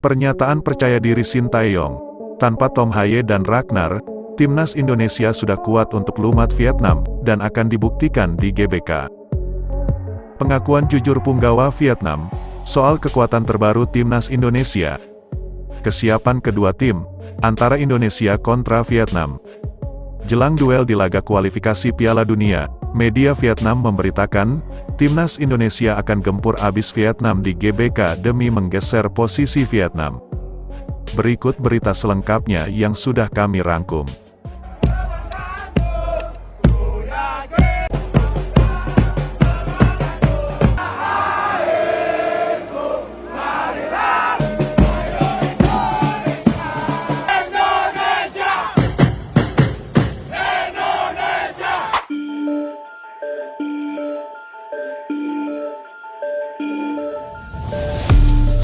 Pernyataan percaya diri Sintayong. Tanpa Tom Hye dan Ragnar, timnas Indonesia sudah kuat untuk lumat Vietnam, dan akan dibuktikan di GBK. Pengakuan jujur punggawa Vietnam, soal kekuatan terbaru timnas Indonesia. Kesiapan kedua tim, antara Indonesia kontra Vietnam. Jelang duel di laga kualifikasi Piala Dunia, media Vietnam memberitakan, timnas Indonesia akan gempur abis Vietnam di GBK demi menggeser posisi Vietnam. Berikut berita selengkapnya yang sudah kami rangkum.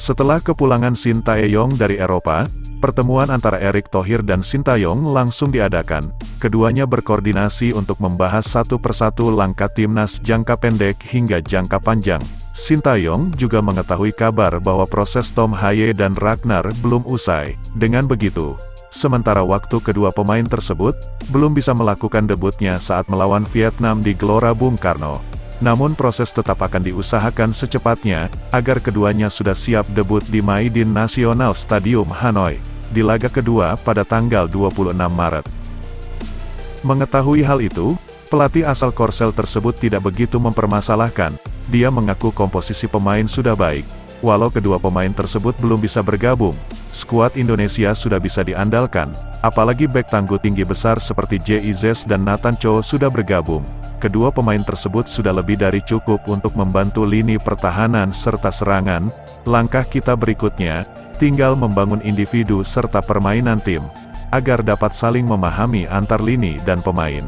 Setelah kepulangan Sintayong dari Eropa, pertemuan antara Erick Thohir dan Sintayong langsung diadakan. Keduanya berkoordinasi untuk membahas satu persatu langkah timnas jangka pendek hingga jangka panjang. Sintayong juga mengetahui kabar bahwa proses Tom Hye dan Ragnar belum usai. Dengan begitu, sementara waktu kedua pemain tersebut belum bisa melakukan debutnya saat melawan Vietnam di Gelora Bung Karno. Namun proses tetap akan diusahakan secepatnya, agar keduanya sudah siap debut di Maidin Nasional Stadium Hanoi, di laga kedua pada tanggal 26 Maret. Mengetahui hal itu, pelatih asal Korsel tersebut tidak begitu mempermasalahkan. Dia mengaku komposisi pemain sudah baik. Walau kedua pemain tersebut belum bisa bergabung, skuad Indonesia sudah bisa diandalkan, apalagi bek tangguh tinggi besar seperti J.I.Z dan Nathan Cho sudah bergabung. Kedua pemain tersebut sudah lebih dari cukup untuk membantu lini pertahanan serta serangan. Langkah kita berikutnya, tinggal membangun individu serta permainan tim, agar dapat saling memahami antar lini dan pemain.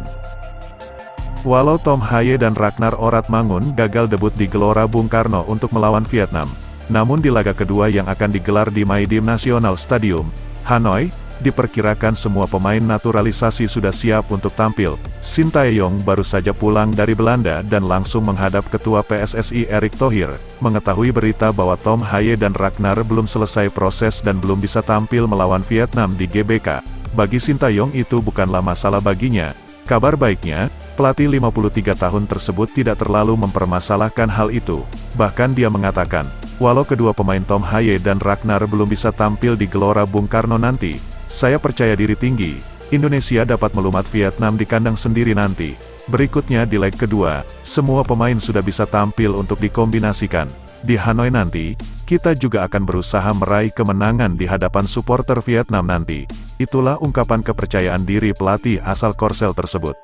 Walau Tom Hye dan Ragnar Oratmangun gagal debut di Gelora Bung Karno untuk melawan Vietnam, namun di laga kedua yang akan digelar di Maidin Nasional Stadium, Hanoi, diperkirakan semua pemain naturalisasi sudah siap untuk tampil. Sintayong baru saja pulang dari Belanda dan langsung menghadap Ketua PSSI Erick Thohir, mengetahui berita bahwa Tom Hye dan Ragnar belum selesai proses dan belum bisa tampil melawan Vietnam di GBK. Bagi Sintayong itu bukanlah masalah baginya. Kabar baiknya, pelatih 53 tahun tersebut tidak terlalu mempermasalahkan hal itu. Bahkan dia mengatakan, walau kedua pemain Tom Hye dan Ragnar belum bisa tampil di Gelora Bung Karno nanti, saya percaya diri tinggi, Indonesia dapat melumat Vietnam di kandang sendiri nanti. Berikutnya di leg kedua, semua pemain sudah bisa tampil untuk dikombinasikan. Di Hanoi nanti, kita juga akan berusaha meraih kemenangan di hadapan supporter Vietnam nanti. Itulah ungkapan kepercayaan diri pelatih asal Korsel tersebut.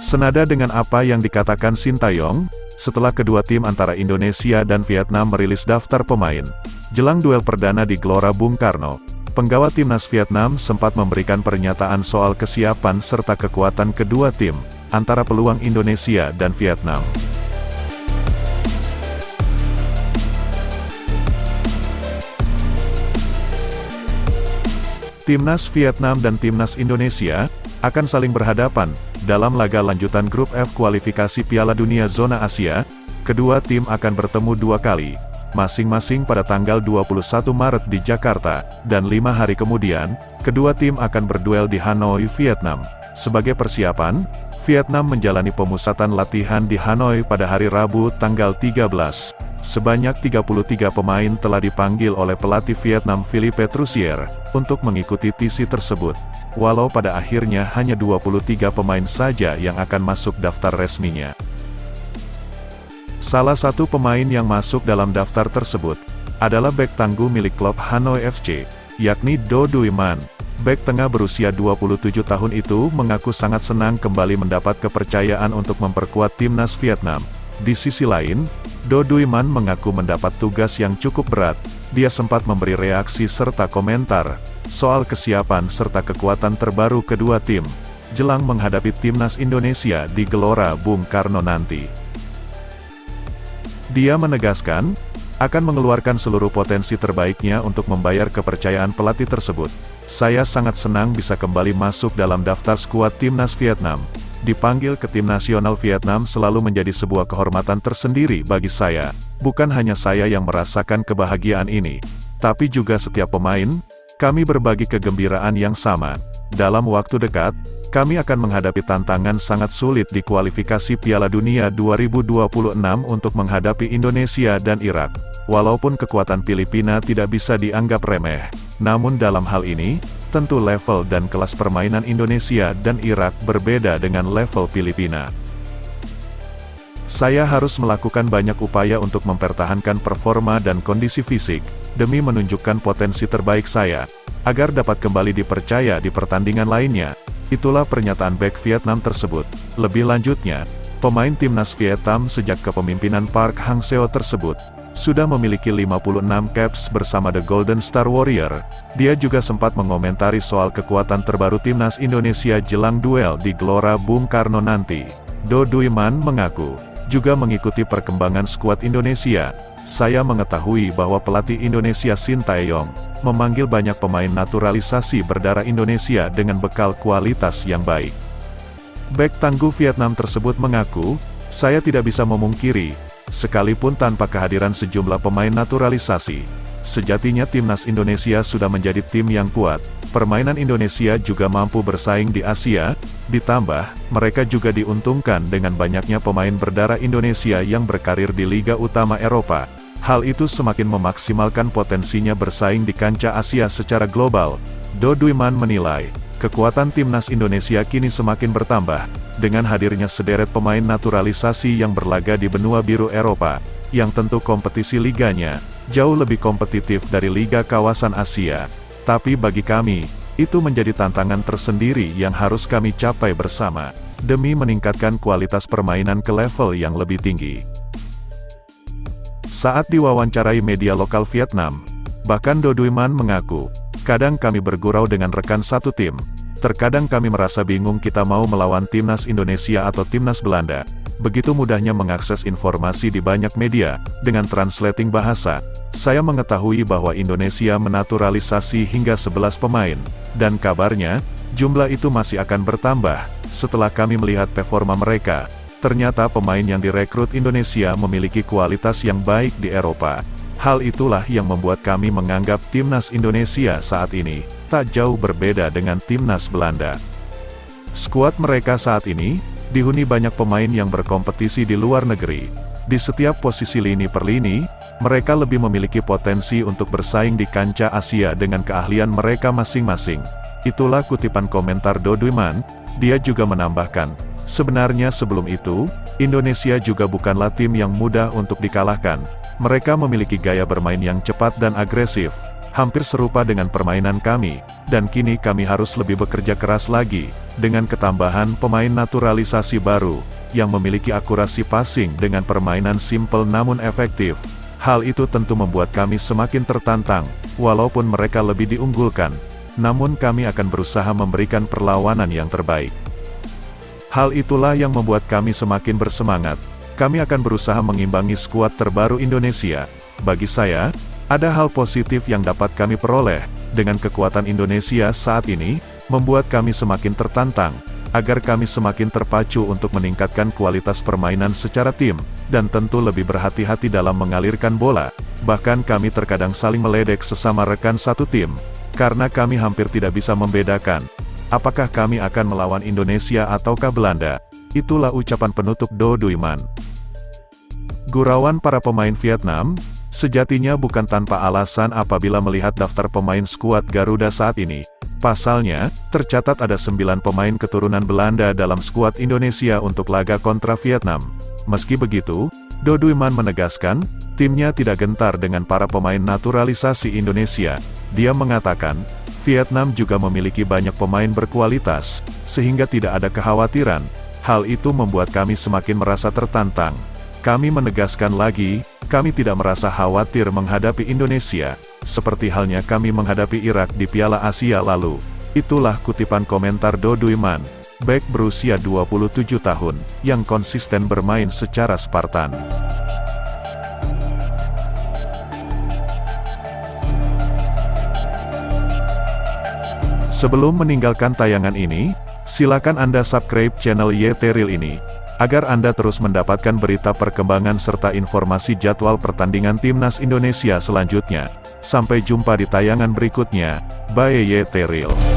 Senada dengan apa yang dikatakan Sintayong, setelah kedua tim antara Indonesia dan Vietnam merilis daftar pemain, jelang duel perdana di Gelora Bung Karno, penggawa timnas Vietnam sempat memberikan pernyataan soal kesiapan serta kekuatan kedua tim, antara peluang Indonesia dan Vietnam. Timnas Vietnam dan Timnas Indonesia akan saling berhadapan dalam laga lanjutan grup F kualifikasi Piala Dunia Zona Asia. Kedua tim akan bertemu dua kali, masing-masing pada tanggal 21 Maret di Jakarta, dan 5 hari kemudian, kedua tim akan berduel di Hanoi, Vietnam. Sebagai persiapan, Vietnam menjalani pemusatan latihan di Hanoi pada hari Rabu tanggal 13. Sebanyak 33 pemain telah dipanggil oleh pelatih Vietnam Philippe Troussier untuk mengikuti TC tersebut. Walau pada akhirnya hanya 23 pemain saja yang akan masuk daftar resminya. Salah satu pemain yang masuk dalam daftar tersebut adalah bek tangguh milik klub Hanoi FC, yakni Do Duy Man. Bek tengah berusia 27 tahun itu mengaku sangat senang kembali mendapat kepercayaan untuk memperkuat timnas Vietnam. Di sisi lain, Do Duy Man mengaku mendapat tugas yang cukup berat. Dia sempat memberi reaksi serta komentar soal kesiapan serta kekuatan terbaru kedua tim jelang menghadapi timnas Indonesia di Gelora Bung Karno nanti. Dia menegaskan akan mengeluarkan seluruh potensi terbaiknya untuk membayar kepercayaan pelatih tersebut. Saya sangat senang bisa kembali masuk dalam daftar skuad timnas Vietnam. Dipanggil ke tim nasional Vietnam selalu menjadi sebuah kehormatan tersendiri bagi saya. bukan hanya saya yang merasakan kebahagiaan ini, tapi juga setiap pemain. Kami berbagi kegembiraan yang sama. Dalam waktu dekat, kami akan menghadapi tantangan sangat sulit di kualifikasi Piala Dunia 2026 untuk menghadapi Indonesia dan Irak. Walaupun kekuatan Filipina tidak bisa dianggap remeh, namun dalam hal ini, tentu level dan kelas permainan Indonesia dan Irak berbeda dengan level Filipina. Saya harus melakukan banyak upaya untuk mempertahankan performa dan kondisi fisik, demi menunjukkan potensi terbaik saya, agar dapat kembali dipercaya di pertandingan lainnya. Itulah pernyataan bek Vietnam tersebut. Lebih lanjutnya, pemain timnas Vietnam sejak kepemimpinan Park Hang-seo tersebut, sudah memiliki 56 caps bersama The Golden Star Warrior. Dia juga sempat mengomentari soal kekuatan terbaru timnas Indonesia jelang duel di Gelora Bung Karno nanti. Do Duiman mengaku juga mengikuti perkembangan skuad Indonesia. Saya mengetahui bahwa pelatih Indonesia Shin Tae-yong memanggil banyak pemain naturalisasi berdarah Indonesia dengan bekal kualitas yang baik. Bek tangguh Vietnam tersebut mengaku, saya tidak bisa memungkiri, sekalipun tanpa kehadiran sejumlah pemain naturalisasi, sejatinya timnas Indonesia sudah menjadi tim yang kuat. Permainan Indonesia juga mampu bersaing di Asia, ditambah, mereka juga diuntungkan dengan banyaknya pemain berdarah Indonesia yang berkarir di Liga Utama Eropa. Hal itu semakin memaksimalkan potensinya bersaing di kancah Asia secara global. Do Duiman menilai, kekuatan timnas Indonesia kini semakin bertambah, dengan hadirnya sederet pemain naturalisasi yang berlaga di benua biru Eropa, yang tentu kompetisi liganya jauh lebih kompetitif dari liga kawasan Asia. Tapi bagi kami, itu menjadi tantangan tersendiri yang harus kami capai bersama, demi meningkatkan kualitas permainan ke level yang lebih tinggi. Saat diwawancarai media lokal Vietnam, bahkan Do Duiman mengaku, kadang kami bergurau dengan rekan satu tim, terkadang kami merasa bingung kita mau melawan timnas Indonesia atau timnas Belanda. Begitu mudahnya mengakses informasi di banyak media, dengan translating bahasa, saya mengetahui bahwa Indonesia menaturalisasi hingga 11 pemain, dan kabarnya, jumlah itu masih akan bertambah. Setelah kami melihat performa mereka, ternyata pemain yang direkrut Indonesia memiliki kualitas yang baik di Eropa. Hal itulah yang membuat kami menganggap timnas Indonesia saat ini, tak jauh berbeda dengan timnas Belanda. Skuad mereka saat ini, dihuni banyak pemain yang berkompetisi di luar negeri. Di setiap posisi lini per lini, mereka lebih memiliki potensi untuk bersaing di kancah Asia dengan keahlian mereka masing-masing. Itulah kutipan komentar Do Duiman. Dia juga menambahkan, sebenarnya sebelum itu, Indonesia juga bukanlah tim yang mudah untuk dikalahkan. Mereka memiliki gaya bermain yang cepat dan agresif, hampir serupa dengan permainan kami, dan kini kami harus lebih bekerja keras lagi, dengan ketambahan pemain naturalisasi baru, yang memiliki akurasi passing dengan permainan simpel namun efektif. Hal itu tentu membuat kami semakin tertantang, walaupun mereka lebih diunggulkan, namun kami akan berusaha memberikan perlawanan yang terbaik. Hal itulah yang membuat kami semakin bersemangat. Kami akan berusaha mengimbangi skuad terbaru Indonesia. Bagi saya, ada hal positif yang dapat kami peroleh, dengan kekuatan Indonesia saat ini, membuat kami semakin tertantang, agar kami semakin terpacu untuk meningkatkan kualitas permainan secara tim, dan tentu lebih berhati-hati dalam mengalirkan bola. Bahkan kami terkadang saling meledek sesama rekan satu tim, karena kami hampir tidak bisa membedakan, apakah kami akan melawan Indonesia ataukah Belanda. Itulah ucapan penutup Do Duiman. Gurauan para pemain Vietnam, sejatinya bukan tanpa alasan apabila melihat daftar pemain skuad Garuda saat ini. Pasalnya, tercatat ada 9 pemain keturunan Belanda dalam skuad Indonesia untuk laga kontra Vietnam. Meski begitu, Do Duiman menegaskan, timnya tidak gentar dengan para pemain naturalisasi Indonesia. Dia mengatakan, Vietnam juga memiliki banyak pemain berkualitas, sehingga tidak ada kekhawatiran. Hal itu membuat kami semakin merasa tertantang. Kami menegaskan lagi, kami tidak merasa khawatir menghadapi Indonesia, seperti halnya kami menghadapi Irak di Piala Asia lalu. Itulah kutipan komentar Do Duiman, bek berusia 27 tahun, yang konsisten bermain secara Spartan. Sebelum meninggalkan tayangan ini, silakan Anda subscribe channel YT Real ini. Agar Anda terus mendapatkan berita perkembangan serta informasi jadwal pertandingan Timnas Indonesia selanjutnya. Sampai jumpa di tayangan berikutnya. Bye YT Real.